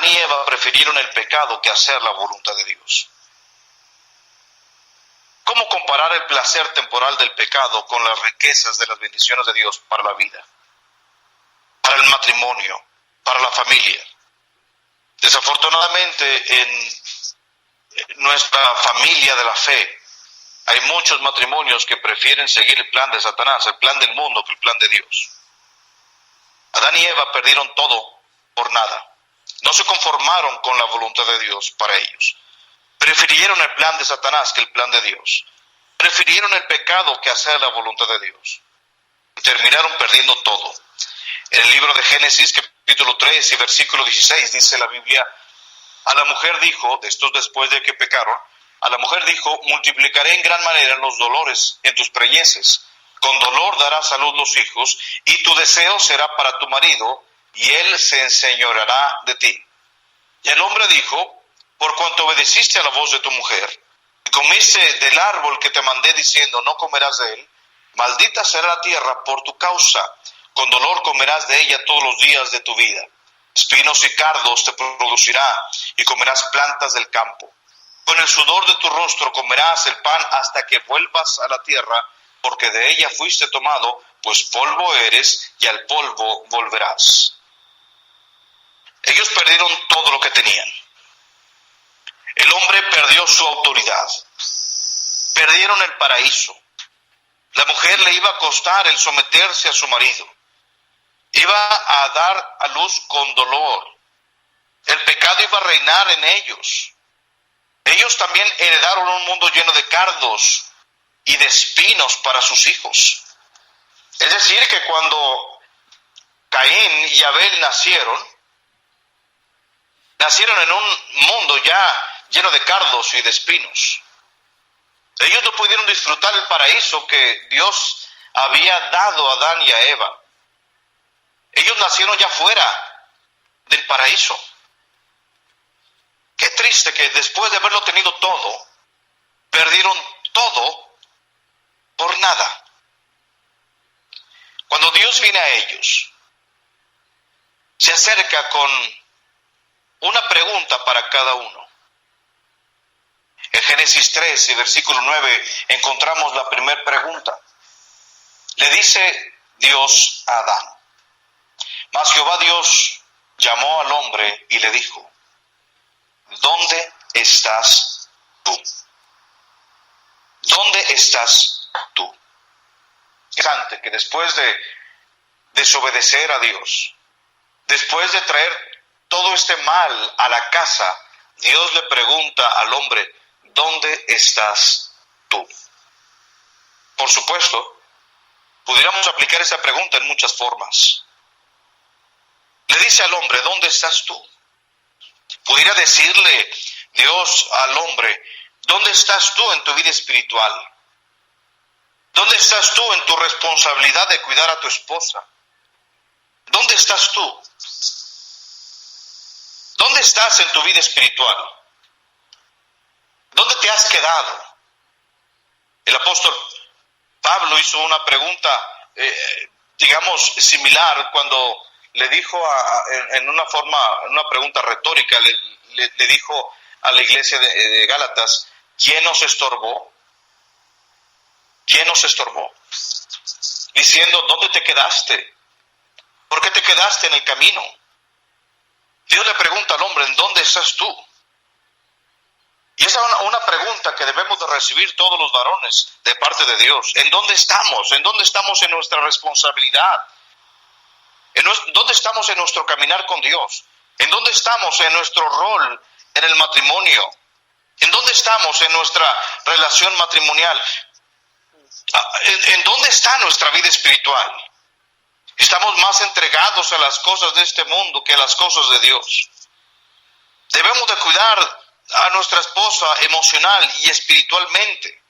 Adán y Eva prefirieron el pecado que hacer la voluntad de Dios. ¿Cómo comparar el placer temporal del pecado con las riquezas de las bendiciones de Dios para la vida, para el matrimonio, para la familia? Desafortunadamente, en nuestra familia de la fe, hay muchos matrimonios que prefieren seguir el plan de Satanás, el plan del mundo, que el plan de Dios. Adán y Eva perdieron todo por nada. No se conformaron con la voluntad de Dios para ellos. Prefirieron el plan de Satanás que el plan de Dios. Prefirieron el pecado que hacer la voluntad de Dios. Y terminaron perdiendo todo. En el libro de Génesis, capítulo 3 y versículo 16, dice la Biblia: a la mujer dijo, estos después de que pecaron, a la mujer dijo: multiplicaré en gran manera los dolores en tus preñeces. Con dolor darás a luz los hijos, y tu deseo será para tu marido, y él se enseñoreará de ti. Y el hombre dijo: por cuanto obedeciste a la voz de tu mujer, y comiste del árbol que te mandé diciendo, no comerás de él, maldita será la tierra por tu causa, con dolor comerás de ella todos los días de tu vida. Espinos y cardos te producirá, y comerás plantas del campo. Con el sudor de tu rostro comerás el pan hasta que vuelvas a la tierra, porque de ella fuiste tomado, pues polvo eres, y al polvo volverás. Ellos perdieron todo lo que tenían. El hombre perdió su autoridad. Perdieron el paraíso. La mujer le iba a costar el someterse a su marido. Iba a dar a luz con dolor. El pecado iba a reinar en ellos. Ellos también heredaron un mundo lleno de cardos y de espinos para sus hijos. Es decir, que cuando Caín y Abel nacieron en un mundo ya lleno de cardos y de espinos. Ellos no pudieron disfrutar el paraíso que Dios había dado a Adán y a Eva. Ellos nacieron ya fuera del paraíso. Qué triste que después de haberlo tenido todo, perdieron todo por nada. Cuando Dios viene a ellos, se acerca con una pregunta para cada uno. En Génesis 3 y versículo 9 encontramos la primera pregunta. Le dice Dios a Adán: mas Jehová Dios llamó al hombre y le dijo: ¿dónde estás tú? ¿Dónde estás tú? Que después de desobedecer a Dios, después de traer todo este mal a la casa, Dios le pregunta al hombre: ¿dónde estás tú? Por supuesto, pudiéramos aplicar esa pregunta en muchas formas. Le dice al hombre: ¿dónde estás tú? Pudiera decirle Dios al hombre: ¿dónde estás tú en tu vida espiritual? ¿Dónde estás tú en tu responsabilidad de cuidar a tu esposa? ¿Dónde estás tú? ¿Dónde estás en tu vida espiritual? ¿Dónde te has quedado? El apóstol Pablo hizo una pregunta, digamos, similar cuando le dijo en una pregunta retórica, le dijo a la iglesia de Gálatas: ¿quién nos estorbó? ¿Quién nos estorbó? Diciendo: ¿dónde te quedaste? ¿Por qué te quedaste en el camino? Dios le pregunta al hombre: ¿en dónde estás tú? Y esa es una pregunta que debemos de recibir todos los varones de parte de Dios. ¿En dónde estamos? ¿En dónde estamos en nuestra responsabilidad? ¿Dónde estamos en nuestro caminar con Dios? ¿En dónde estamos en nuestro rol en el matrimonio? ¿En dónde estamos en nuestra relación matrimonial? ¿En dónde está nuestra vida espiritual? Estamos más entregados a las cosas de este mundo que a las cosas de Dios. Debemos de cuidar a nuestra esposa emocional y espiritualmente.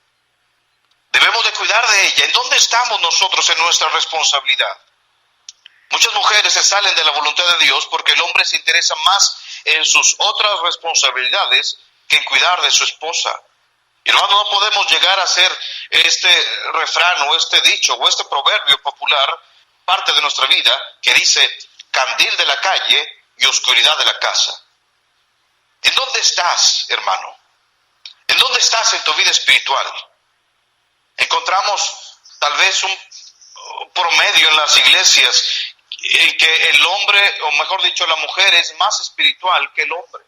Debemos de cuidar de ella. ¿En dónde estamos nosotros en nuestra responsabilidad? Muchas mujeres se salen de la voluntad de Dios porque el hombre se interesa más en sus otras responsabilidades que en cuidar de su esposa. Y no podemos llegar a ser este refrán o este dicho o este proverbio popular parte de nuestra vida que dice: candil de la calle y oscuridad de la casa. ¿En dónde estás, hermano? ¿En dónde estás en tu vida espiritual? Encontramos tal vez un promedio en las iglesias en que el hombre, o mejor dicho, la mujer es más espiritual que el hombre.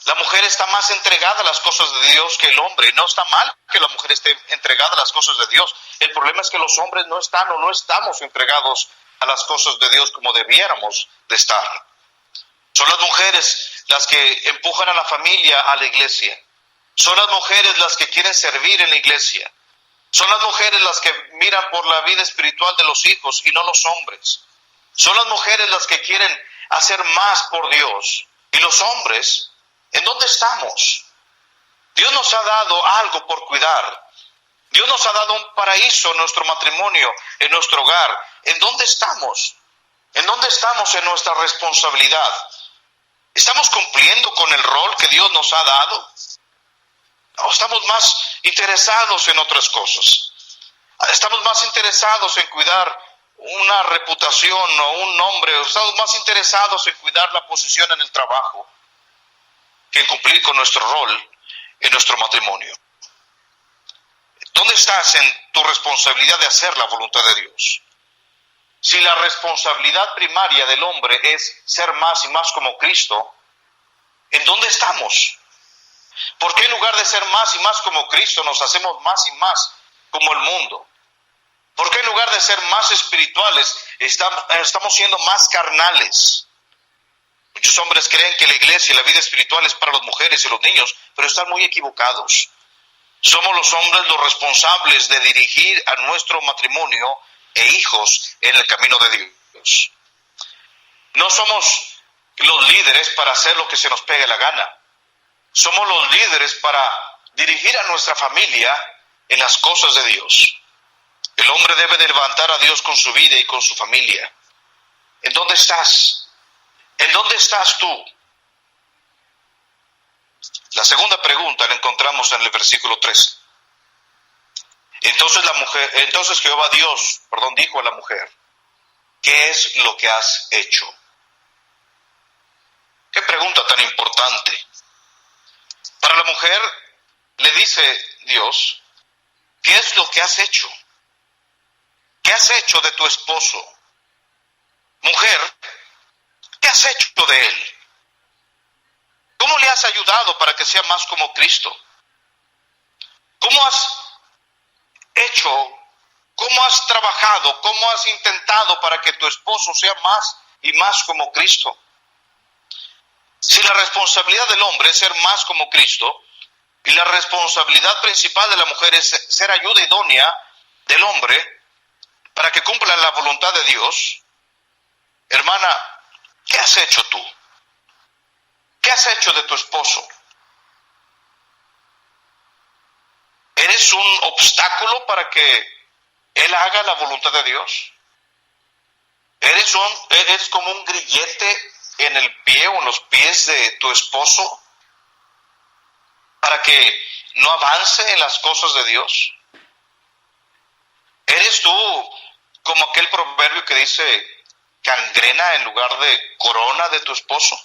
La mujer está más entregada a las cosas de Dios que el hombre. Y no está mal que la mujer esté entregada a las cosas de Dios. El problema es que los hombres no están o no estamos entregados a las cosas de Dios como debiéramos de estar. Son las mujeres las que empujan a la familia a la iglesia. Son las mujeres las que quieren servir en la iglesia. Son las mujeres las que miran por la vida espiritual de los hijos y no los hombres. Son las mujeres las que quieren hacer más por Dios. Y los hombres, ¿en dónde estamos? Dios nos ha dado algo por cuidar. Dios nos ha dado un paraíso en nuestro matrimonio, en nuestro hogar. ¿En dónde estamos? ¿En dónde estamos en nuestra responsabilidad? ¿Estamos cumpliendo con el rol que Dios nos ha dado? ¿O estamos más interesados en otras cosas? ¿Estamos más interesados en cuidar una reputación o un nombre? ¿O estamos más interesados en cuidar la posición en el trabajo que en cumplir con nuestro rol en nuestro matrimonio? ¿Dónde estás en tu responsabilidad de hacer la voluntad de Dios? Si la responsabilidad primaria del hombre es ser más y más como Cristo, ¿en dónde estamos? ¿Por qué en lugar de ser más y más como Cristo nos hacemos más y más como el mundo? ¿Por qué en lugar de ser más espirituales estamos siendo más carnales? Muchos hombres creen que la iglesia y la vida espiritual es para las mujeres y los niños, pero están muy equivocados. Somos los hombres los responsables de dirigir a nuestro matrimonio e hijos en el camino de Dios. No somos los líderes para hacer lo que se nos pegue la gana. Somos los líderes para dirigir a nuestra familia en las cosas de Dios. El hombre debe de levantar a Dios con su vida y con su familia. ¿En dónde estás? ¿En dónde estás tú? La segunda pregunta la encontramos en el versículo 13. Entonces Jehová Dios, dijo a la mujer, ¿qué es lo que has hecho? Qué pregunta tan importante. Para la mujer le dice Dios, ¿qué es lo que has hecho? ¿Qué has hecho de tu esposo? Mujer, ¿qué has hecho de él? ¿Cómo le has ayudado para que sea más como Cristo? ¿Cómo has hecho, cómo has trabajado, cómo has intentado para que tu esposo sea más y más como Cristo? Si la responsabilidad del hombre es ser más como Cristo, y la responsabilidad principal de la mujer es ser ayuda idónea del hombre para que cumpla la voluntad de Dios, hermana, ¿qué has hecho tú? ¿Qué has hecho de tu esposo? ¿Eres un obstáculo para que él haga la voluntad de Dios? ¿Eres como un grillete en el pie o en los pies de tu esposo para que no avance en las cosas de Dios? ¿Eres tú como aquel proverbio que dice gangrena en lugar de corona de tu esposo?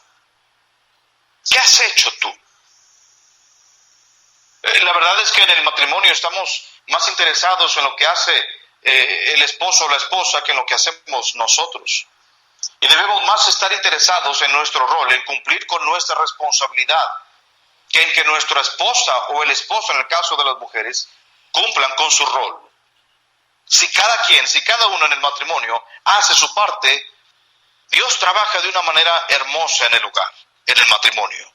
¿Qué has hecho tú? La verdad es que en el matrimonio estamos más interesados en lo que hace el esposo o la esposa que en lo que hacemos nosotros. Y debemos más estar interesados en nuestro rol, en cumplir con nuestra responsabilidad, que en que nuestra esposa o el esposo, en el caso de las mujeres, cumplan con su rol. Si cada uno en el matrimonio hace su parte, Dios trabaja de una manera hermosa en el hogar, en el matrimonio.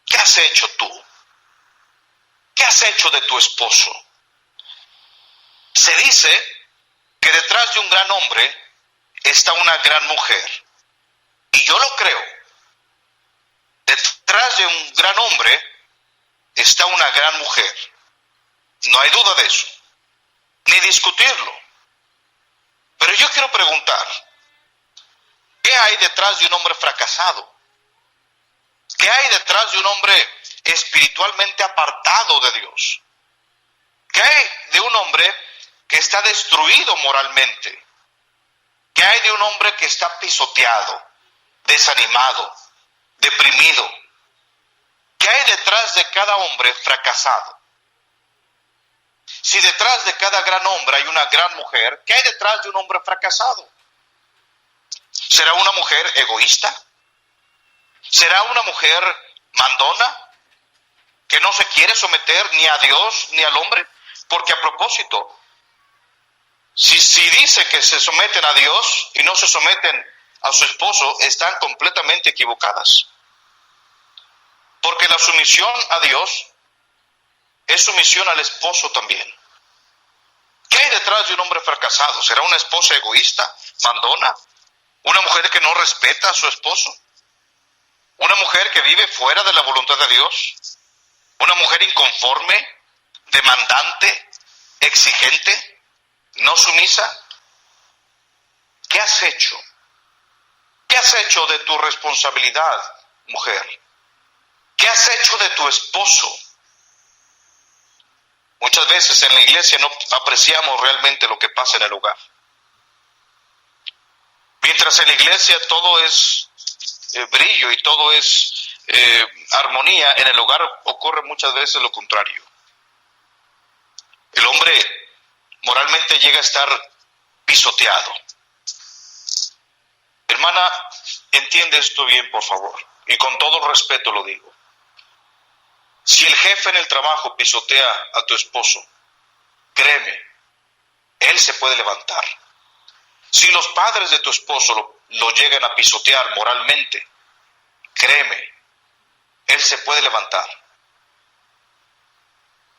¿Qué has hecho tú? ¿Qué has hecho de tu esposo? Se dice que detrás de un gran hombre está una gran mujer. Y yo lo creo. Detrás de un gran hombre está una gran mujer. No hay duda de eso, ni discutirlo. Pero yo quiero preguntar, ¿qué hay detrás de un hombre fracasado? ¿Qué hay detrás de un hombre espiritualmente apartado de Dios? ¿Qué hay de un hombre que está destruido moralmente? ¿Qué hay de un hombre que está pisoteado, desanimado, deprimido? ¿Qué hay detrás de cada hombre fracasado? Si detrás de cada gran hombre hay una gran mujer, ¿qué hay detrás de un hombre fracasado? ¿Será una mujer egoísta? ¿Será una mujer mandona que no se quiere someter ni a Dios ni al hombre? Porque a propósito, si dice que se someten a Dios y no se someten a su esposo, están completamente equivocadas. Porque la sumisión a Dios es sumisión al esposo también. ¿Qué hay detrás de un hombre fracasado? ¿Será una esposa egoísta, mandona? ¿Una mujer que no respeta a su esposo? ¿Una mujer que vive fuera de la voluntad de Dios? ¿Una mujer inconforme, demandante, exigente, no sumisa? ¿Qué has hecho? ¿Qué has hecho de tu responsabilidad, mujer? ¿Qué has hecho de tu esposo? Muchas veces en la iglesia no apreciamos realmente lo que pasa en el hogar. Mientras en la iglesia todo es brillo y todo es armonía, en el hogar ocurre muchas veces lo contrario. El hombre moralmente llega a estar pisoteado. Hermana, entiende esto bien, por favor, y con todo respeto lo digo. Si el jefe en el trabajo pisotea a tu esposo, créeme, él se puede levantar. Si los padres de tu esposo lo llegan a pisotear moralmente, créeme, él se puede levantar.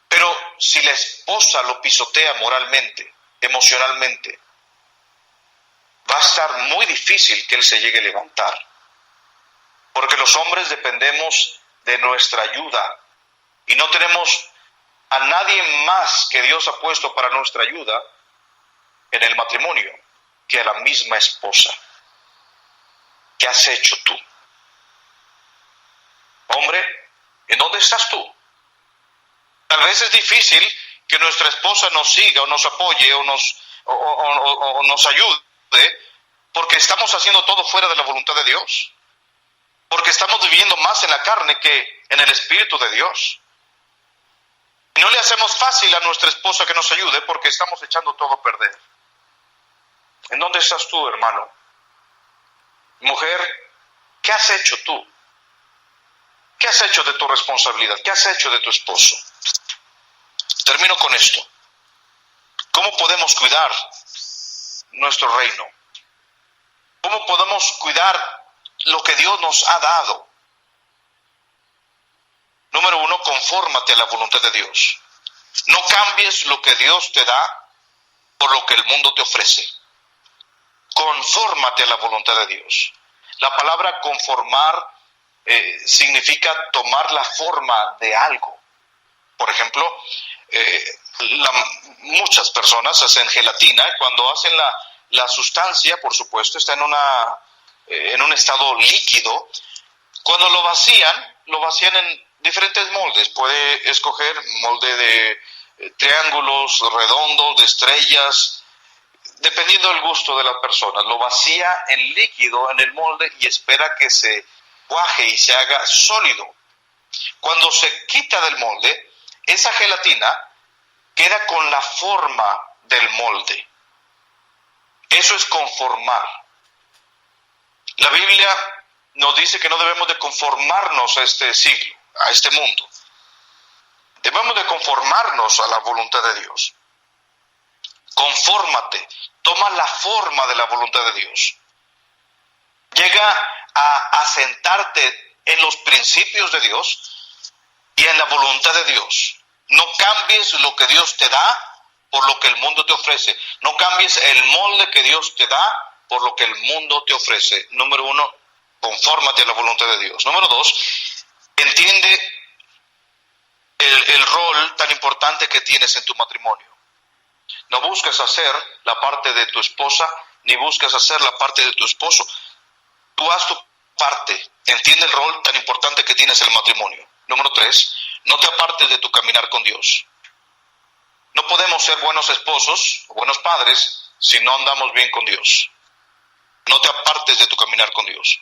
Pero si la esposa lo pisotea moralmente, emocionalmente, va a estar muy difícil que él se llegue a levantar. Porque los hombres dependemos de nuestra ayuda y no tenemos a nadie más que Dios ha puesto para nuestra ayuda en el matrimonio que a la misma esposa. ¿Qué has hecho tú? Hombre, ¿en dónde estás tú? Tal vez es difícil que nuestra esposa nos siga o nos apoye o nos ayude porque estamos haciendo todo fuera de la voluntad de Dios. Porque estamos viviendo más en la carne que en el Espíritu de Dios. Y no le hacemos fácil a nuestra esposa que nos ayude porque estamos echando todo a perder. ¿En dónde estás tú, hermano? Mujer, ¿qué has hecho tú? ¿Qué has hecho de tu responsabilidad? ¿Qué has hecho de tu esposo? Termino con esto. ¿Cómo podemos cuidar nuestro reino? ¿Cómo podemos cuidar lo que Dios nos ha dado? Número 1, confórmate a la voluntad de Dios. No cambies lo que Dios te da por lo que el mundo te ofrece. Confórmate a la voluntad de Dios. La palabra conformar significa tomar la forma de algo. Por ejemplo, muchas personas hacen gelatina. Cuando hacen la sustancia, por supuesto, está en un estado líquido. Cuando lo vacían en diferentes moldes. Puede escoger molde de triángulos, redondos, de estrellas, dependiendo del gusto de la persona. Lo vacía en líquido en el molde y espera que se cuaje y se haga sólido. Cuando se quita del molde, esa gelatina queda con la forma del molde. Eso es conformar. La Biblia nos dice que no debemos de conformarnos a este siglo, a este mundo. Debemos de conformarnos a la voluntad de Dios. Confórmate, toma la forma de la voluntad de Dios. Llega a asentarte en los principios de Dios y en la voluntad de Dios. No cambies lo que Dios te da por lo que el mundo te ofrece. No cambies el molde que Dios te da por lo que el mundo te ofrece. Número 1, confórmate a la voluntad de Dios. Número 2, entiende el rol tan importante que tienes en tu matrimonio. No busques hacer la parte de tu esposa, ni busques hacer la parte de tu esposo. Tú haz tu parte. Entiende el rol tan importante que tienes en el matrimonio. Número 3, no te apartes de tu caminar con Dios. No podemos ser buenos esposos o buenos padres si no andamos bien con Dios. No te apartes de tu caminar con Dios.